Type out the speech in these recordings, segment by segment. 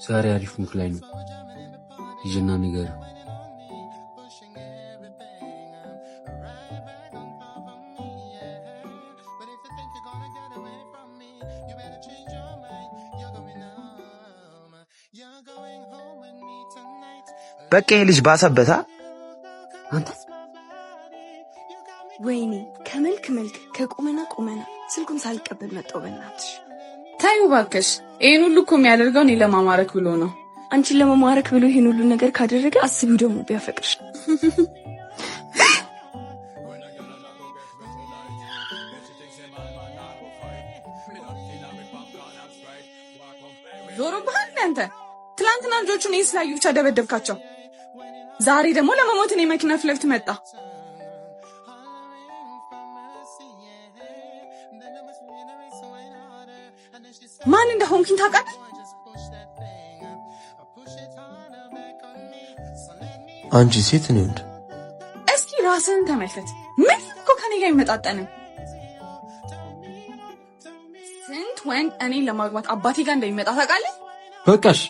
ዛሬ አሪፍ ሙክ ላይ ነው። ይጅና ነገር በቃ ይሄ ልጅ ባሰበታ። አንተ ወይኔ ከመልክ ከቁመና ስልኩን ሳልቀበል መጣው። በእናትሽ ታዩ ባከሽ። ይሄን ሁሉ እኮ የሚያደርገው እኔ ለማማረክ ብሎ ነው። አንቺን ለማማረክ ብሎ ይሄን ሁሉ ነገር ካደረገ አስቢው ደግሞ ቢያፈቅርሽ። ዞሮ ባህል አንተ ትላንትና ልጆቹን ስላዩ ብቻ ደበደብካቸው። ዛሬ ደግሞ ለመሞት እኔ መኪና ፍለፍት መጣ። ማን እንደሆንኩኝ ታውቃለህ? አንቺ ሴት ነህ እንዴ? እስኪ ራስህን ተመልከት። ምን እኮ ከኔ ጋር አይመጣጠንም። ስንት ወንድ እኔን ለማግባት አባቴ ጋር እንደሚመጣ ታውቃለህ? በቃሽ፣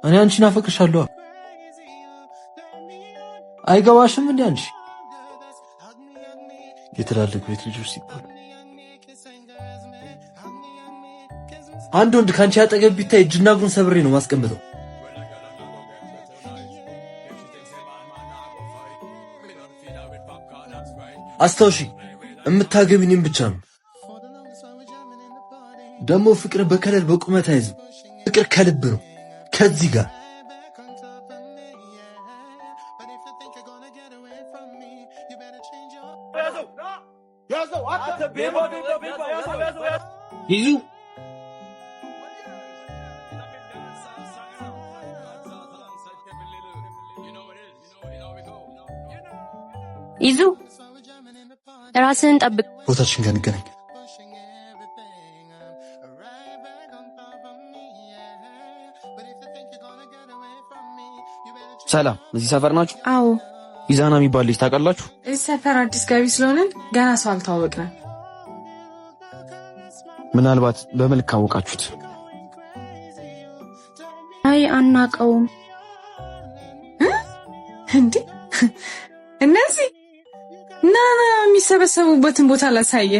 እኔ አንቺን አፈቅርሻለሁ። አይገባሽም እንዴ? አንቺ የትላልቅ ቤት ልጆች ሲባሉ አንድ ወንድ ካንቺ አጠገብ ቢታይ እጅና እግሩን ሰብሬ ነው ማስቀምጠው። አስታውሺ፣ እምታገቢኝ እኔን ብቻ ነው። ደግሞ ፍቅር በከለል በቁመት አይዝም። ፍቅር ከልብ ነው። ከዚህ ጋር ይዙ ይዙ ራስህን ጠብቅ። ቦታችን ጋር እንገናኝ። ሰላም፣ እዚህ ሰፈር ናችሁ? አዎ። ኢዛና የሚባል ልጅ ታውቃላችሁ? እዚህ ሰፈር አዲስ ገቢ ስለሆነን ገና ሰው አልተዋወቅንም። ምናልባት በመልክ ካወቃችሁት። አይ አናውቀውም። እንዴ እነዚህ ና የሚሰበሰቡበትን ቦታ ላሳየ።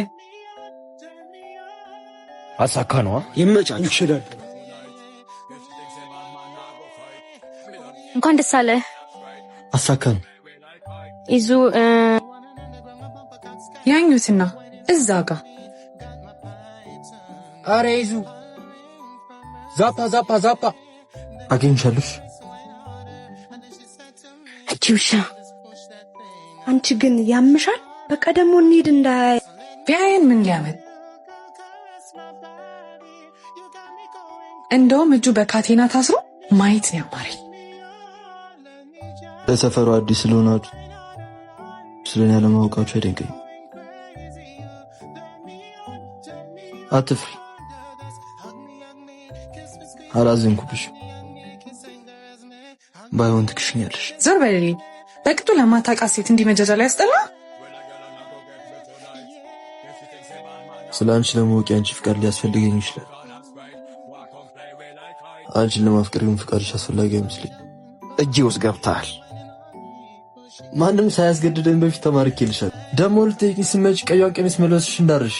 አሳካ ነዋ። ይመቻችሁ። ይችላል። እንኳን ደስ አለ። አሳካ ነው። ይዙ ያኙትና እዛ ጋር አረ ይዙ ዛፓ አገኝሻለሽ። እቺውሻ አንቺ ግን ያምሻል። በቃ ደግሞ እንሂድ። እንዳይ ቢያየን ምን ሊያመጥ? እንደውም እጁ በካቴና ታስሮ ማየት ነው ያማረኝ። ለሰፈሩ አዲስ ስለሆናችሁ ስለኔ ያለማወቃችሁ አይደንቀኝ። አትፍሪ፣ አላዘንኩብሽ። ባይሆን ትክሽኛለሽ። ዞር በልልኝ። በቅጡ ለማታውቃት ሴት እንዲህ መጃጃል ያስጠላ። ስለ አንቺ ለማወቅ አንቺ ፍቃድ ሊያስፈልገኝ ይችላል። አንቺን ለማፍቀር ግን ፍቃድሽ አስፈላጊ አይመስለኝም። እጄ ውስጥ ገብተሃል። ማንም ሳያስገድደኝ በፊት ተማርኬልሻል። ደግሞ ልትጠይቂኝ ስትመጪ ቀይዋን ቀሚስ መልበስሽ እንዳርሽ።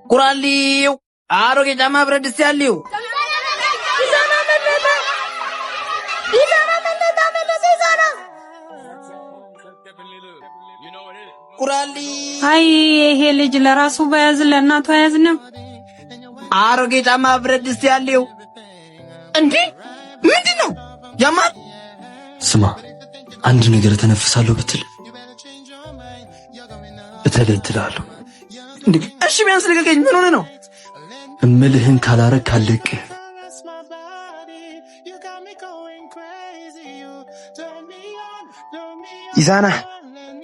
ቁራሊው አሮጌ ጫማ ብረት ድስት ያለው ቁራሊ። አይ ይሄ ልጅ ለራሱ በያዝ ለእናቱ አያዝንም። አሮጌ ጫማ ብረት ድስት ያለው እንዴ! ምንድነው ያማል? ስማ፣ አንድ ነገር ተነፍሳለሁ ብትል እተለትላለሁ። እንዴ! እሺ ቢያንስ ልቀቀኝ። ምን ሆነ ነው? እምልህን ካላረክ አለቅህ። ኢዛና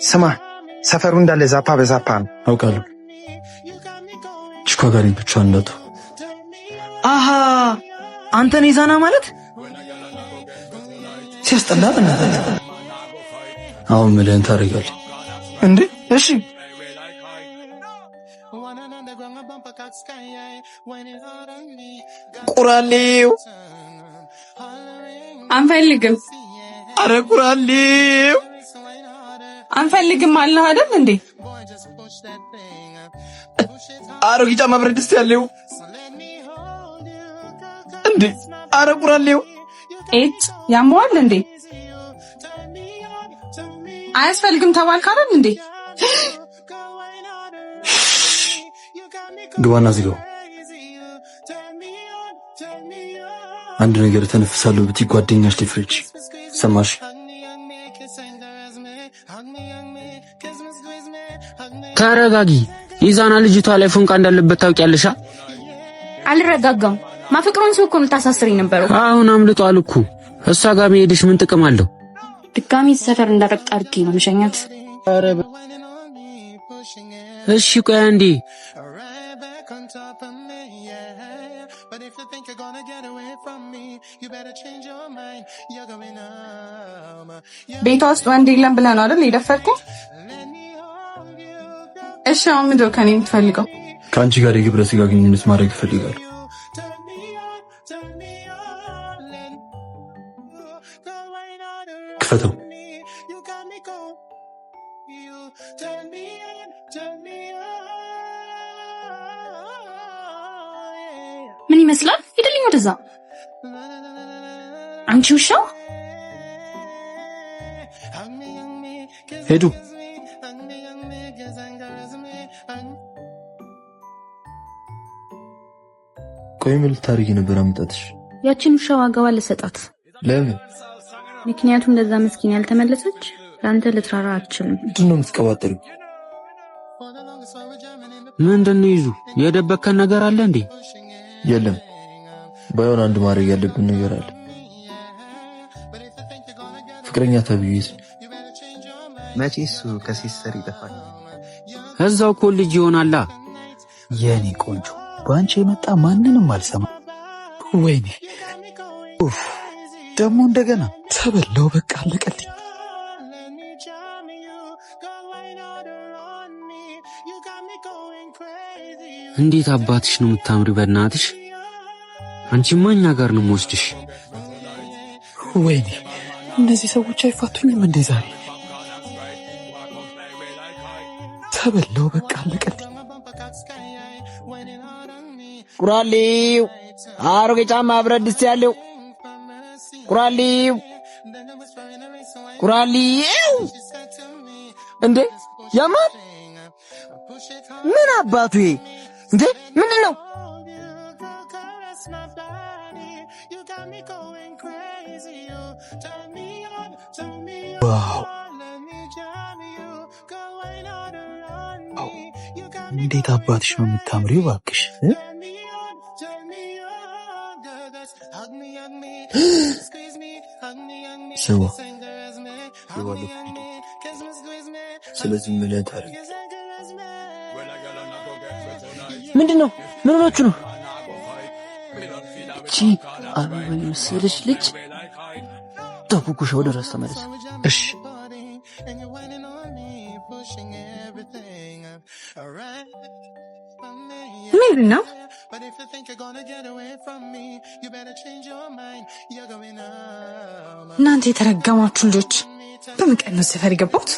ስማ፣ ሰፈሩ እንዳለ ዛፓ በዛፓ ነው። አውቃለሁ። ችኳ ጋር ብቻዋን እንዳትሆ። አሃ አንተ ነህ ኢዛና ማለት? ሲያስጠላ በእናትህ። አሁን ምልህን ታደርጋለህ እንዴ? እሺ ቁራሌው አንፈልግም። አረ ቁራሌው አንፈልግም አለህ አይደል እንዴ? አሮጌ ጫማ ብረት ድስት ያለው እንዴ? አረ ቁራሌው ኤት ያመዋል እንዴ? አያስፈልግም ተባልክ አይደል እንዴ? ግባና ዝጋው። አንድ ነገር ተነፍሳለሁ ብትይ ጓደኛሽ ሊፍረጅ ሰማሽ? ተረጋጊ። ይዛና ልጅቷ ላይ ፎንቃ እንዳለበት ታውቂያለሽ? አልረጋጋም። ማፍቅሮን ሰው እኮ ነው ታሳስረኝ ነበረው። አሁን አምልጧል እኮ። እሷ ጋር መሄድሽ ምን ጥቅም አለው? ድጋሚ ሰፈር እንዳረግጥ አድርጌ ነው መሸኛት። እሺ ቆይ አንዴ። ቤቷ ውስጥ ወንድ የለም ብለህ ነው አይደል የደፈርከኝ? እሺ አሁን ምንድን ነው ከኔ የምትፈልገው? ከአንቺ ጋር የግብረ ስጋ ግንኙነት ማድረግ እፈልጋለሁ። ክፈተው። ምን ይመስላል? ሂድልኝ ወደዛ። አንቺ ውሻ ሄዱ። ቆይ ምን ልታደርጊ ነበር አመጣጥሽ? ያቺን ውሻ ዋጋዋ ልሰጣት። ለምን? ምክንያቱም ለዛ ምስኪን ያልተመለሰች ለአንተ ልትራራ አትችልም። ምንድን ነው የምትቀባጠሪው? ምንድን ነው ይዙ? የደበከን ነገር አለ እንዴ? የለም። ባይሆን አንድ ማድረግ ያለብን ነገር አለ። ፍቅረኛ ተብዬስ መቼስ ከሲስተር ይጠፋል። እዛው ኮሌጅ ይሆናላ። የኔ ቆንጆ ባንቺ የመጣ ማንንም አልሰማ። ወይኔ ኡፍ! ደግሞ እንደገና ተበላው። በቃ አለቀልኝ። እንዴት አባትሽ ነው የምታምሪ በእናትሽ። አንቺማ እኛ ጋር ነው የምወስድሽ። ወይኔ እነዚህ ሰዎች አይፋቱኝም እንዴ ዛሬ? ተበላው። በቃ አለቀልኝ። ቁራሌው አሮጌ ጫማ ብረት ድስት ያለው ቁራሌው እንዴ ያማል። ምን አባቱ እንዴ? ምንድን ነው? ዋው! እንዴት አባትሽ ነው የምታምሪው እባክሽ። ስማ፣ ስለዚህ ምን ታደርግ? ምንድነው? ምን ሆናችሁ ነው? እቺ አበባ የመሰለች ልጅ ተኩኩሽ ወደ ራስ ተመለስ። እሺ ምን ነው? እናንተ የተረገማችሁ ልጆች በምቀን ነው ሰፈር የገባሁት።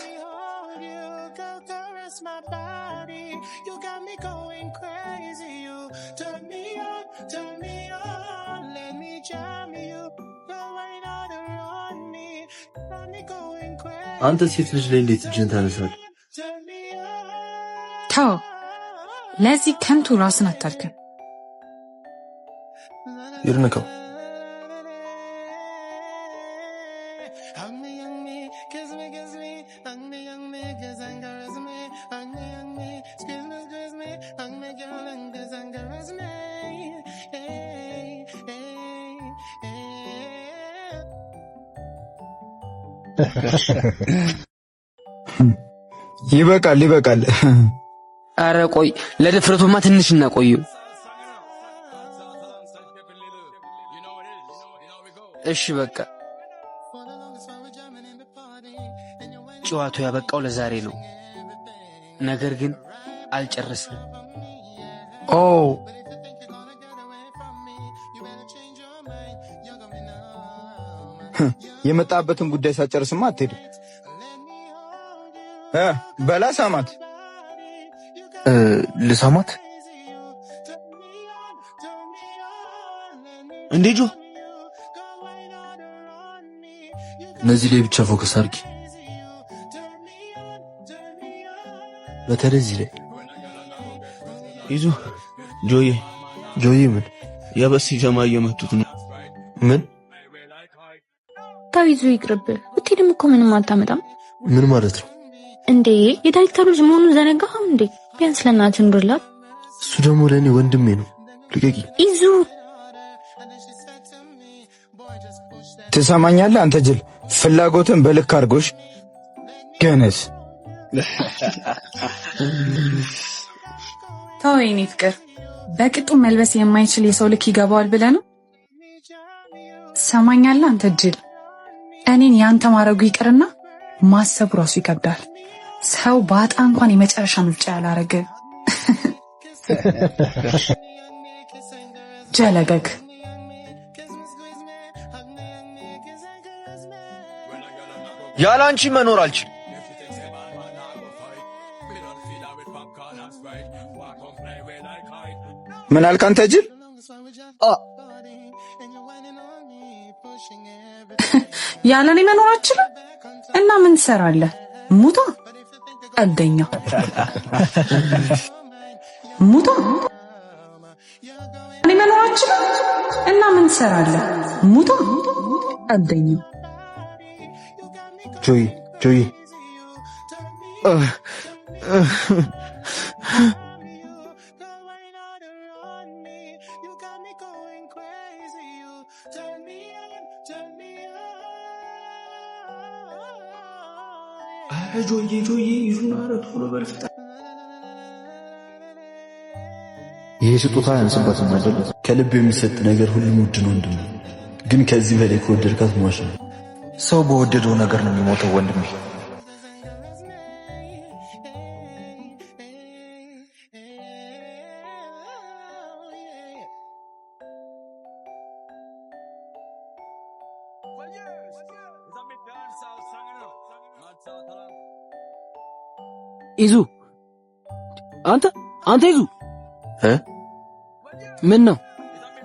አንተ ሴት ልጅ ላይ እንዴት እጅን ታነሳለህ? ተው፣ ለዚህ ከንቱ ራስን አታልከን። ይርነካው። ይበቃል። አረ ቆይ ለድፍረቱማ ትንሽ እናቆየው። እሺ በቃ ጨዋቱ ያበቃው ለዛሬ ነው። ነገር ግን አልጨረስንም። ኦ የመጣበትን ጉዳይ ሳጨርስማ አትሄድም። በላ ሳማት። ልሳማት እንዴ ጆ እነዚህ ላይ ብቻ ፎከስ አድርጊ። በተለይ እዚህ ላይ ይዙ ጆዬ ምን የበሲ ጀማ እየመቱት ነው። ምን ታይዙ ይቅርብ። ብትሄድም እኮ ምንም አታመጣም። ምን ማለት ነው እንዴ? የዳይሬክተሩ ልጅ መሆኑን ዘነጋኸው እንዴ? ቢያንስ ለእናትህ ኑርላት። እሱ ደግሞ ለእኔ ወንድሜ ነው። ልቀቂ ይዙ። ትሰማኛለህ አንተ ጅል፣ ፍላጎትን በልክ አድርጎሽ ገነስ ተው የኔ ፍቅር፣ በቅጡ መልበስ የማይችል የሰው ልክ ይገባዋል ብለህ ነው? ትሰማኛለህ አንተ ጅል፣ እኔን ያንተ ማረጉ ይቅርና ማሰቡ ራሱ ይከብዳል። ሰው ባጣ እንኳን የመጨረሻ ምርጫ ያላረገ ጀለገግ። ያለ አንቺ መኖር አልችልም። ምን አልክ አንተ ጅል? ያለ እኔ መኖር አልችልም እና ምን ትሰራለህ? ሙታ ቀልደኛ ሙታ። እኔ መኖር አልችልም እና ምን ትሰራለህ? ሙታ ቀልደኛ። ጆይ ጆዬ ይዙን አረቱ ነው በርፍታ። ይሄ ስጦታ ያንስባትም አይደል? ከልብ የሚሰጥ ነገር ሁሉም ውድ ነው ወንድሜ። ግን ከዚህ በላይ ከወደድካት ሟሽ ነው። ሰው በወደደው ነገር ነው የሚሞተው ወንድሜ። ይዙ አንተ ይዙ ምን ነው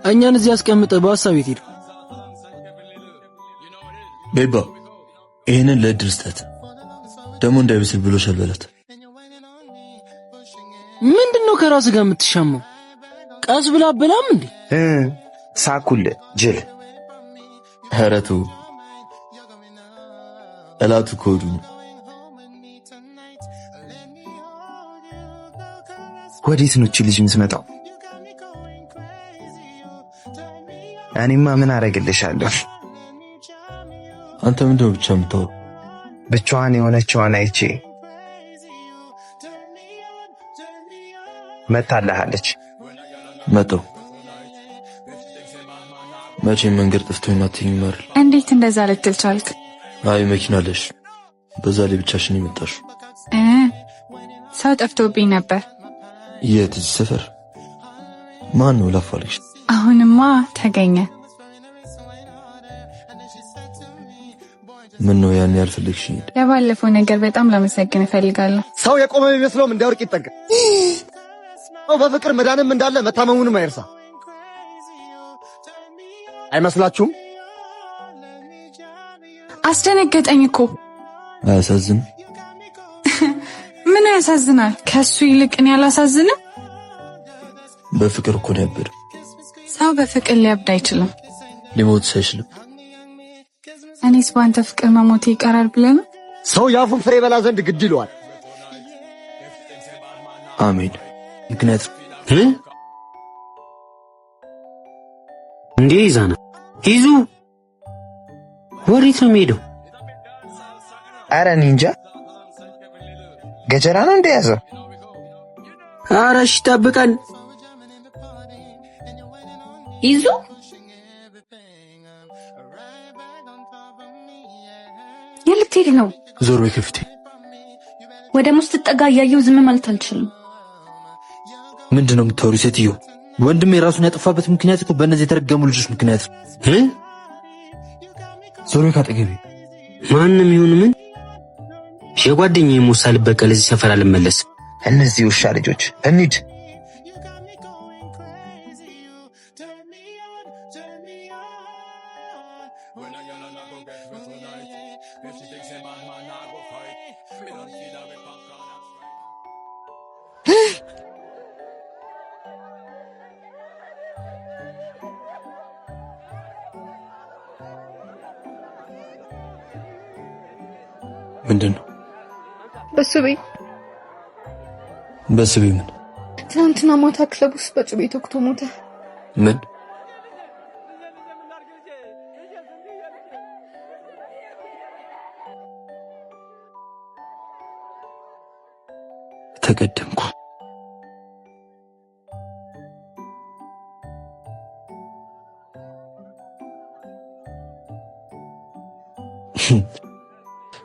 እኛን እዚህ አስቀምጠህ በሐሳብ የት ሄድክ? ቤባ ይሄንን ለእድል ስጠት፣ ደግሞ እንዳይብስል ብሎሻል በላት። ምንድነው ከራስ ጋር የምትሻማው? ቀስ ብላ በላም እንዴ? ሳኩል ጅል። ኧረ ተው፣ እላቱ ኮዱ ነው። ወዴት ነው እቺ ልጅ የምትመጣው? እኔማ ምን አረግልሻለሁ? አንተ ምንድነው ብቻ የምታወራው? ብቻዋን የሆነችዋን አይቼ መታለሃለች። መጣው መቼም መንገድ ጠፍቶኝ ማትኝ ማር። እንዴት እንደዛ ልትል ቻልክ? አይ መኪና አለሽ፣ በዛ ላይ ብቻሽን የመጣሽው። ሰው ጠፍቶብኝ ነበር። የት? እዚህ ሰፈር? ማን ነው ላፋልሽ? አሁንማ ተገኘ። ምን ነው ያን ያልፈልግሽኝ? ለባለፈው ነገር በጣም ላመሰግን እፈልጋለሁ። ሰው የቆመ የሚመስለውም እንዳወርቅ ይጠንቀቅ። ሰው በፍቅር መዳንም እንዳለ መታመሙንም አይርሳ። አይመስላችሁም? አስደነገጠኝ እኮ። አያሳዝንም? ምን ያሳዝናል? ከሱ ይልቅ እኔ አላሳዝንም? በፍቅር እኮ ነው ያበደ። ሰው በፍቅር ሊያብድ አይችልም። ሊሞት አይችልም። እኔስ በአንተ ፍቅር መሞት ይቀራል ብለህ ነው? ሰው የአፉን ፍሬ በላ ዘንድ ግድ ይለዋል። አሜን። ምክንያቱም እንዴ ይዛና ይዙ ወዴት ነው የሚሄደው? ኧረ እኔ እንጃ። ገጀራ ነው እንደያዘው። ኧረ እሺ ጠብቀን። ይዙ የልትሄድ ነው? ዞር በይ ከፊቴ። ወደ ሙስት ተጠጋ ያየው ዝም ማለት አልችልም። ምንድነው የምታወሪው ሴትዮ? ወንድሜ ራሱን ያጠፋበት ምክንያት እኮ በእነዚህ የተረገሙ ልጆች ምክንያት ነው። ዞሮ ካጠገቤ ማንንም ይሁን ምን የጓደኛዬ ሙሳ ልበቀል እዚህ ሰፈር አልመለስ። እነዚህ ውሻ ልጆች እንሂድ። ምንድነው? በስቤ ምን? ትናንትና ማታ ክለብ ውስጥ በጩቤ ተኩቶ ሞተ። ምን? ተቀደምኩ።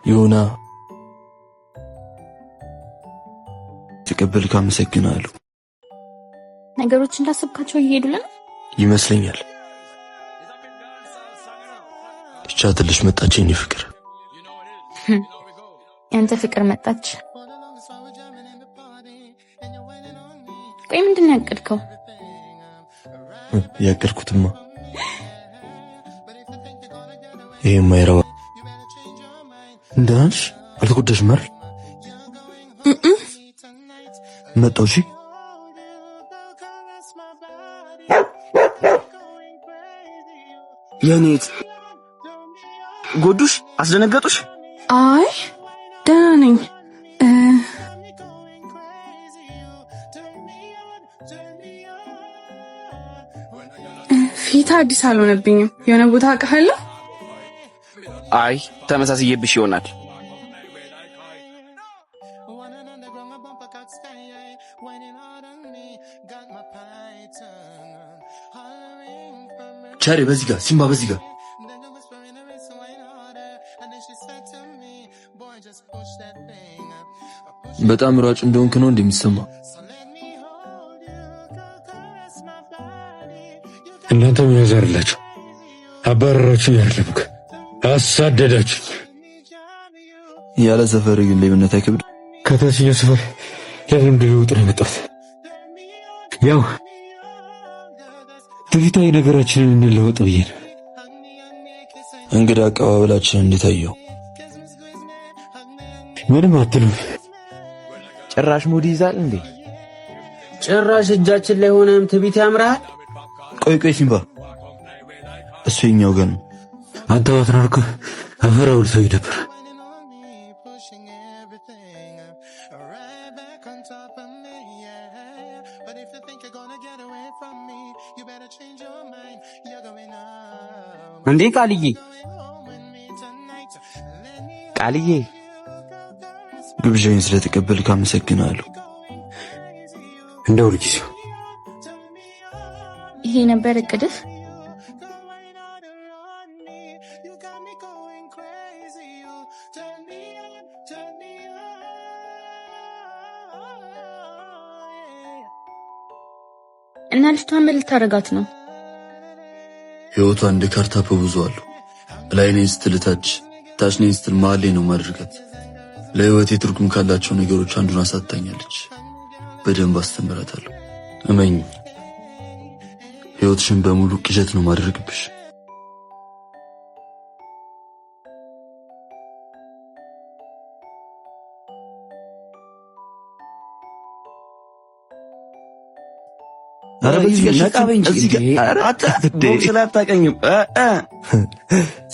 ዮና ተቀበልክ፣ አመሰግናለሁ። ነገሮች እንዳሰብካቸው እየሄዱልን ይመስለኛል። ብቻ ትልሽ መጣችኝ ፍቅር። ያንተ ፍቅር መጣች። ቆይ ምንድነው ያቀድከው? ያቀድኩትማ ይሄ ማይራው እንዳንሽ አልተጎዳሽ ማር መጣው። እሺ የኔት ጎዱሽ? አስደነገጡሽ? አይ ደህና ነኝ። ፊት አዲስ አልሆነብኝም። የሆነ ቦታ አውቃለሁ። አይ ተመሳስዬብሽ ይሆናል። ቻሬ በዚህ ጋር፣ ሲምባ በዚህ ጋር። በጣም ሯጭ እንደሆንክ ነው እንደሚሰማ። እናንተ ምን ያዛርላችሁ? አባረራችሁ ያለምክ አሳደዳችሁ። ያለ ሰፈር ግን ለምነት አይከብድ። ከታችኛው ሰፈር ለምን ልውጥ ነው የመጣሁት? ያው ትዕቢታዊ ነገራችንን እንለወጥ ብዬ ነው። እንግዳ አቀባበላችን እንዴት አየው? ምንም አትሉም። ጭራሽ ሙድ ይዛል እንዴ? ጭራሽ እጃችን ላይ ሆነም ትዕቢት ያምራል። ቆይ ሲምባ፣ እሱ የኛው ገን አንተ ባትኖርኩ አፈራው ልሰው ነበር። እንዴ ቃልዬ ግብዣዬን ስለተቀበልክ አመሰግናለሁ። እንደው ልጅው ይሄ ነበር እቅድህ? እና ልጅቷ ምን ልታረጋት ነው? ህይወቷ እንደ ካርታ ተውዟል። ላይ ነኝ ስትል ታች ነኝ ስትል መሀል ላይ ነው ማድረጋት። ለህይወቴ ትርጉም ካላቸው ነገሮች አንዱን አሳጣኛለች። በደንብ አስተምራታለሁ። እመኝ፣ ህይወትሽን በሙሉ ቅዠት ነው ማድረግብሽ።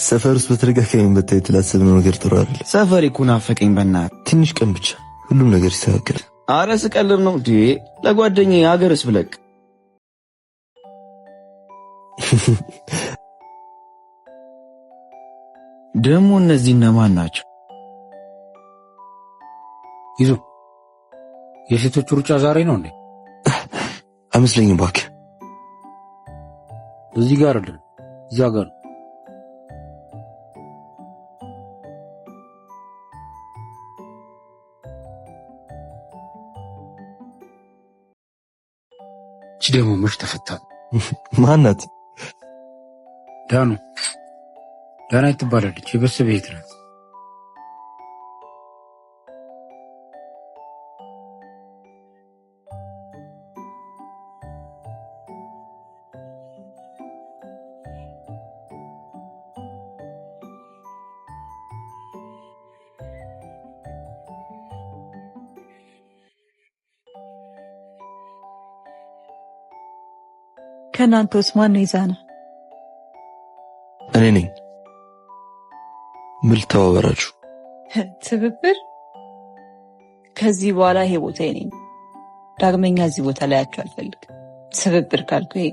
ሰፈር ውስጥ በተደጋጋሚ መታየት ላሰብነው ነገር ጥሩ አይደለም። ሰፈር እኮ ናፈቀኝ። በእናትህ ትንሽ ቀን ብቻ ሁሉም ነገር ይስተካከል። አረ ስቀልብ ነው እንዴ? ለጓደኛዬ ሀገርስ ብለቅ ደግሞ እነዚህ እነማን ናቸው? ይዞ የሴቶች ሩጫ ዛሬ ነው እንዴ? አይመስለኝም እባክህ። እዚህ ጋር አይደለም፣ እዛ ጋር። ደግሞ መች ተፈታ? ማናት? ዳና ትባላለች። የበሰበ ቤት ናት። ከናንተስ ማን ነው ይዛና? እኔ ነኝ። ምን ልተባበራችሁ? ትብብር? ከዚህ በኋላ ይሄ ቦታ የኔ ነው። ዳግመኛ እዚህ ቦታ ላይ አያችሁ አልፈልግም። ትብብር ካልኩ ይሄ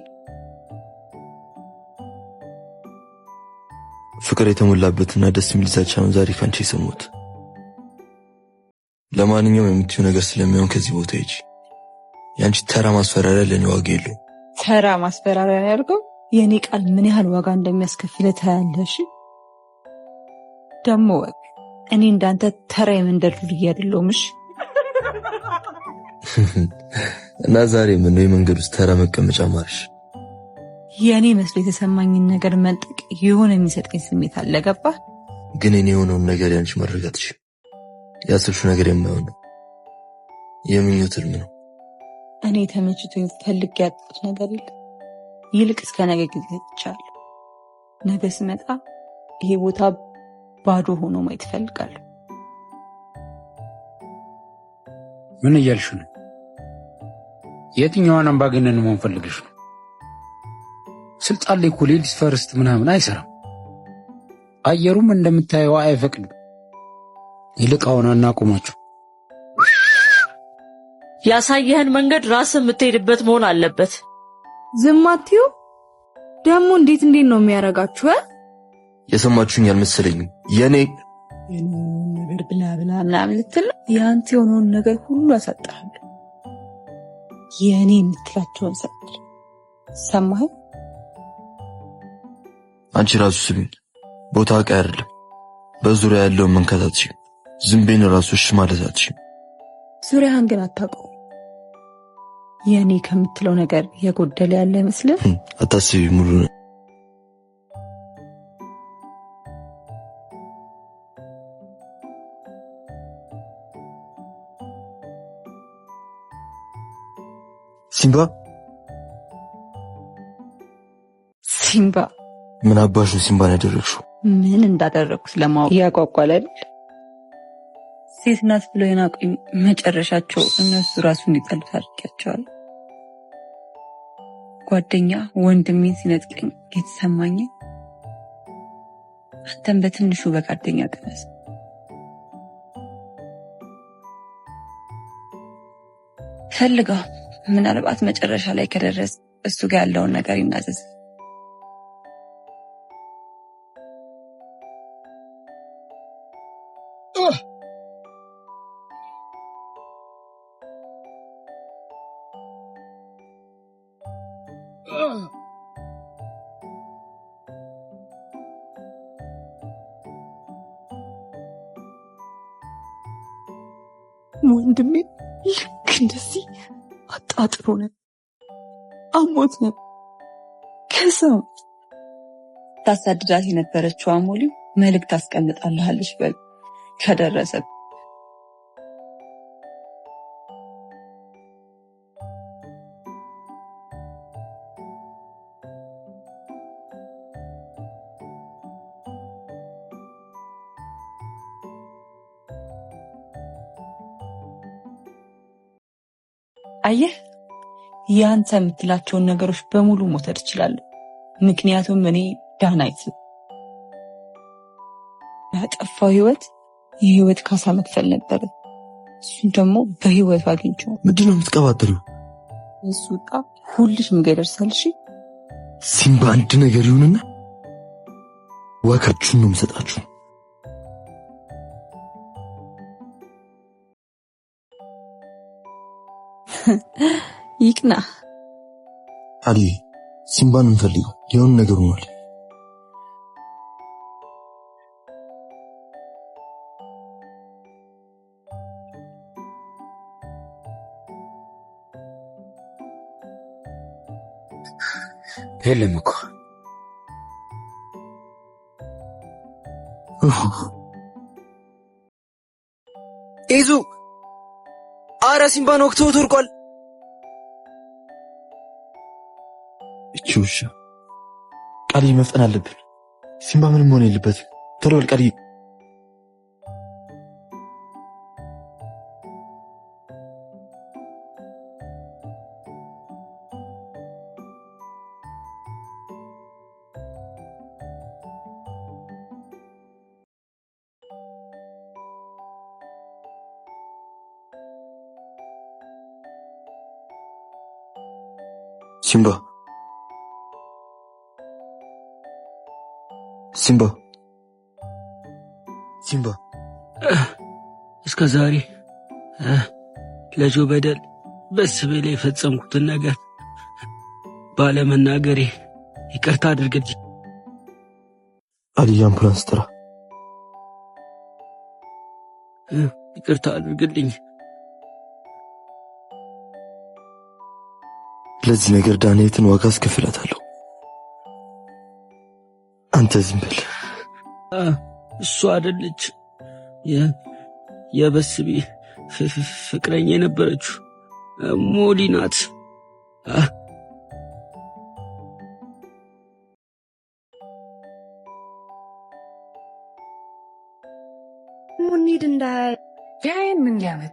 ፍቅር የተሞላበትና ደስ የሚል ዛቻ ነው ዛሬ ካንቺ የሰማሁት። ለማንኛውም የምትይው ነገር ስለሚሆን ከዚህ ቦታ ሂጂ። ያንቺ ተራ ማስፈራሪያ ለኔ ዋጋ የለውም። ተራ ማስፈራሪያ ያርገው። የኔ ቃል ምን ያህል ዋጋ እንደሚያስከፍል ታያለሽ። ደሞ እኔ እንዳንተ ተራ የመንደር ዱርዬ አይደለሁምሽ። እና ዛሬ ምን ነው የመንገድ ውስጥ ተራ መቀመጫ ማርሽ? የኔ መስሎ የተሰማኝን ነገር መንጠቅ የሆነ የሚሰጠኝ ስሜት አለ። ገባ? ግን እኔ የሆነውን ነገር ያንቺ መረጋትሽ ያሰብሽው ነገር የማይሆን ነው። የምኞት ህልም ነው። እኔ ተመችቶኝ ፈልጌ ያጣሁት ነገር የለም። ይልቅ እስከ ነገ ጊዜ ትቻለሁ። ነገ ስመጣ ይሄ ቦታ ባዶ ሆኖ ማየት እፈልጋለሁ። ምን እያልሽ ነው? የትኛዋን አምባገነን መሆን ፈልገሽ ነው? ስልጣን ላይ እኮ ሌዲስ ፈርስት ምናምን አይሰራም። አየሩም እንደምታየው አይፈቅድም። ይልቅ አሁን አናቁማቸው። ያሳየህን መንገድ ራስህ የምትሄድበት መሆን አለበት። ዝም አትዩ። ደግሞ እንዴት ነው የሚያረጋችሁ? የሰማችሁኝ አልመሰለኝም። የኔ ነገር ብላ ምናምን ልትል ያንተ የሆነውን ነገር ሁሉ አሳጣለሁ። የኔ የምትላቸውን ሰጥል ሰማህ? አንቺ ራሱ ስሚ። ቦታ አቃይ አይደለም። በዙሪያ ያለውን መንከታትሽ ዝምቤን ራሱ እሺ ማለታትሽ። ዙሪያህን ግን አታውቀው። የኔ ከምትለው ነገር የጎደለ ያለ ይመስል አታስቢ። ሙሉ ነው። ሲምባ ምን አባሹ ሲምባን ያደረግሽው? ምን እንዳደረኩት ለማወቅ ያጓጓል አይደል? ሴት ናት ብለው የናቁኝ መጨረሻቸው እነሱ ራሱ እንዲጠሉት አድርጊያቸዋል። ጓደኛ ወንድሜን ሲነጥቀኝ የተሰማኝ አንተም በትንሹ በጓደኛ ቀመስ። ፈልገው ምናልባት መጨረሻ ላይ ከደረስ እሱ ጋር ያለውን ነገር ይናዘዝ። ወንድሜ ልክ እንደዚህ አጣጥሮ ነው አሞት ነው። ከሰው ታሳድዳት የነበረችው አሞሊ መልእክት አስቀምጣለች በል ከደረሰ አየህ ያንተ የምትላቸውን ነገሮች በሙሉ መውሰድ እችላለሁ። ምክንያቱም እኔ ዳናይት ያጠፋው ህይወት የህይወት ካሳ መክፈል ነበር። እሱን ደግሞ በህይወት አግኝቼው። ምንድነው የምትቀባጥሪው? እሱ ጣ ሁልሽም ጋር ይደርሳል። እሺ ሲምባ አንድ ነገር ይሁንና ዋካችሁን ነው የምሰጣችሁ። ይቅና አሊ ሲምባን እንፈልገው የሆነ ነገር ሆኗል። የለም እኮ ኢዙ አረ ሲምባን ወቅቶ ወርቋል። እቺ ውሻ ቃልዬ መፍጠን አለብን። ሲምባ ምንም ሆነ የለበትም። ቶሎ በል ቃልዬ። ሲምባ ሲምባ ሲምባ እስከ ዛሬ ለጆ በደል በስቤ ላይ የፈጸምኩትን ነገር ባለመናገሬ ይቅርታ አድርግልኝ። ቃልዬ አምቡላንስ ጥራ። ይቅርታ አድርግልኝ። ለዚህ ነገር ዳንኤትን ዋጋ አስከፍላታለሁ። አንተ ዝም በል። እሷ አይደለች የበስቤ ፍቅረኛ የነበረችው ሞሊ ናት። ሙኒድ ያይን ምን ሊያመጥ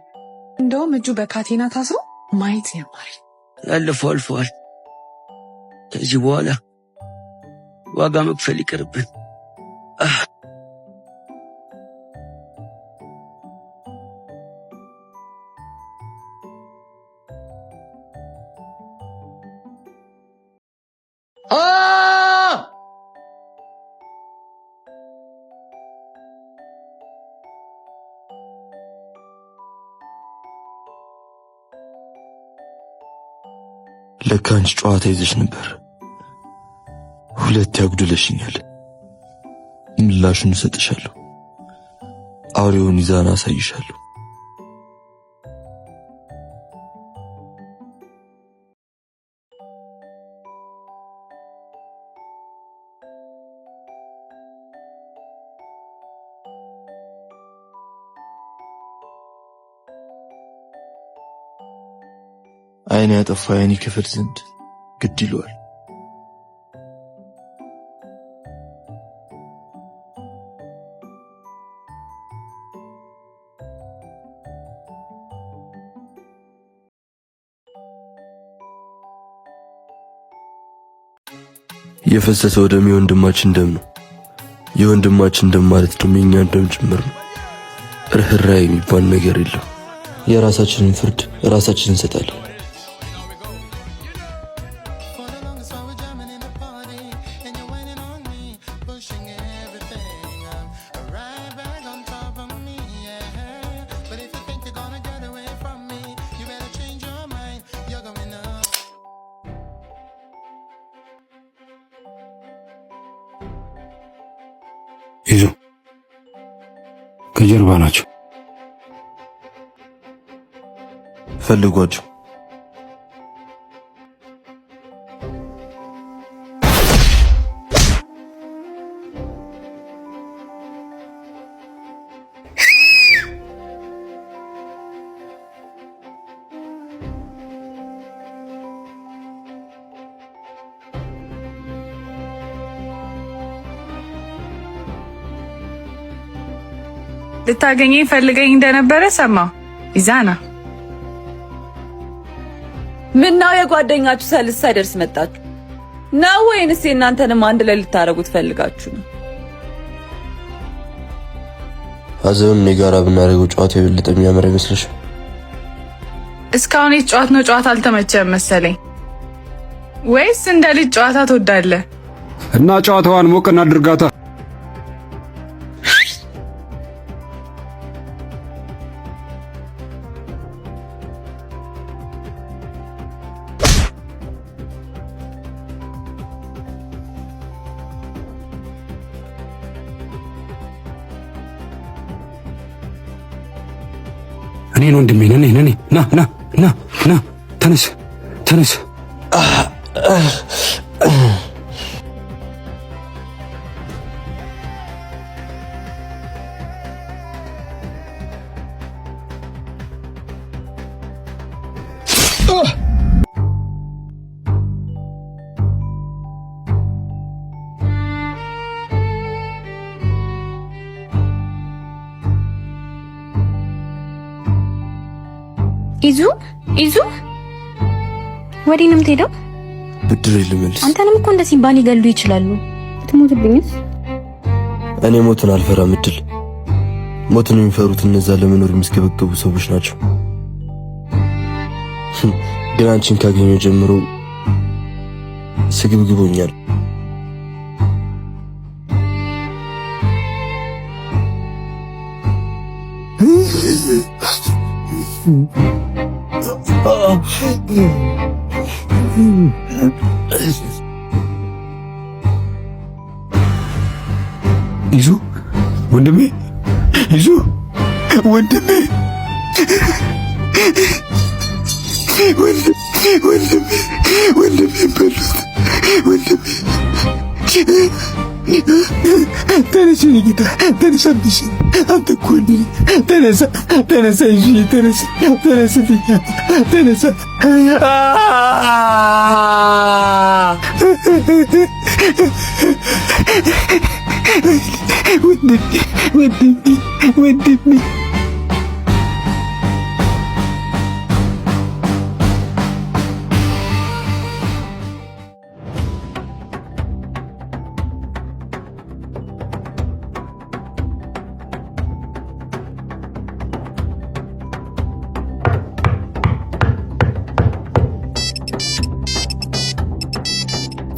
እንደውም እጁ በካቴና ታስሮ ማየት ያማሪ ያለፈው አልፏል። ከዚህ በኋላ ዋጋ መክፈል ይቀርብን። ለካ አንቺ ጨዋታ ይዘሽ ነበር። ሁለት ያጉድለሽኛል። ምላሹን እሰጥሻለሁ። አውሬውን ይዛና አሳይሻለሁ። አይን ያጠፋ አይን ይከፈል ዘንድ ግድ ይለዋል። የፈሰሰው ደም የወንድማችን ደም ነው። የወንድማችን ደም ማለት ደግሞ የኛን ደም ጭምር ነው። ርህራሄ የሚባል ነገር የለም። የራሳችንን ፍርድ ራሳችን እንሰጣለን። ይዞ ከጀርባ ናቸው። ፈልጓቸው። ልታገኘኝ ፈልገኝ እንደነበረ ሰማሁ። ይዛና ምነው የጓደኛችሁ ሰልስ ሳይደርስ መጣችሁ ነው ወይንስ እናንተንም አንድ ላይ ልታረጉት ፈልጋችሁ ነው? አዘውን የጋራ ብናደርገው ጨዋታ የበለጠ የሚያምር ይመስልሽ? እስካሁን የጨዋት ነው ጨዋታ አልተመቸም መሰለኝ። ወይስ እንደ ልጅ ጨዋታ ትወዳለህ? እና ጨዋታዋን ሞቅ እናድርጋታ። እኔ ወንድሜ ነኝ። ና ተነስ። ኢዙ ወዴት ነው የምትሄደው? ብድር ልመልስ። አንተንም እኮ እንደ ሲምባ ሊገሉ ይችላሉ። ትሞትብኝስ? እኔ ሞትን አልፈራም እድል። ሞትን የሚፈሩት እነዛ ለመኖር የሚስገበገቡ ሰዎች ናቸው። ግን አንቺን ካገኘሁ ጀምሮ ስግብግቦኛል። ኢዙ ወንድሜ፣ ኢዙ ወንድሜ፣ ወንድሜ በሉት ወንድሜ። ተነስ ጌታ፣ ተነስ አብሽ፣ አንተ እኮ ተነሳ፣ ተነሳ ይዤ ተነሳ፣ ተነሳ። ወንድሜ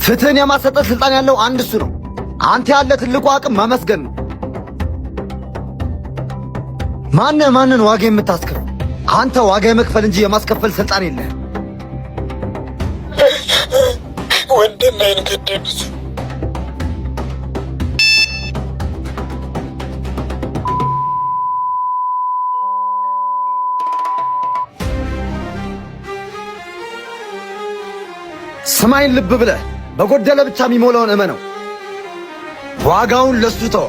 ፍትህን የማሰጠት ስልጣን ያለው አንድ እሱ ነው። አንተ ያለ ትልቁ አቅም ማመስገን ነው። ማንን ዋጋ የምታስከፍል? አንተ ዋጋ የመክፈል እንጂ የማስከፈል ስልጣን የለህም። ወንድሜን ገደሉት። ስማይን ልብ ብለህ በጎደለ ብቻ የሚሞላውን እመነው። ዋጋውን ለሱ ተው።